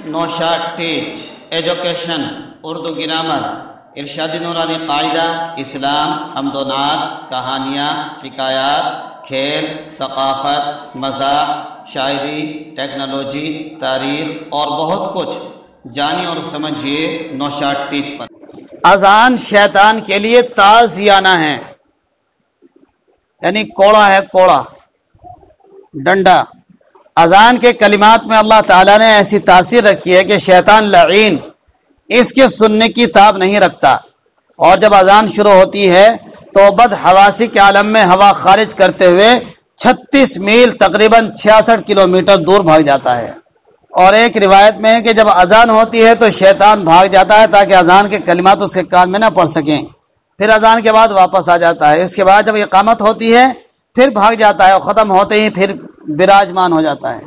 Naushad teach education, Urdu grammar, ارشادی نورانی قاعدہ، اسلام، حمد و نعت، کہانیاں، حکایات، کھیل، ثقافت، مزاح، شاعری، ٹیکنالوجی، تاریخ اور بہت کچھ جانی اور سمجھیے نوشاد ٹیچ پر۔ اذان شیطان کے لیے تازیانہ ہے، یعنی کوڑا ہے، کوڑا ڈنڈا۔ اذان کے کلمات میں اللہ تعالیٰ نے ایسی تاثیر رکھی ہے کہ شیطان لعین اس کے سننے کی تاب نہیں رکھتا، اور جب اذان شروع ہوتی ہے تو بد حواسی کے عالم میں ہوا خارج کرتے ہوئے 36 میل تقریباً 66 کلومیٹر دور بھاگ جاتا ہے۔ اور ایک روایت میں ہے کہ جب اذان ہوتی ہے تو شیطان بھاگ جاتا ہے تاکہ اذان کے کلمات اس کے کان میں نہ پڑ سکیں، پھر اذان کے بعد واپس آ جاتا ہے۔ اس کے بعد جب اقامت ہوتی ہے پھر بھاگ جاتا ہے، اور ختم ہوتے ہی پھر براجمان ہو جاتا ہے۔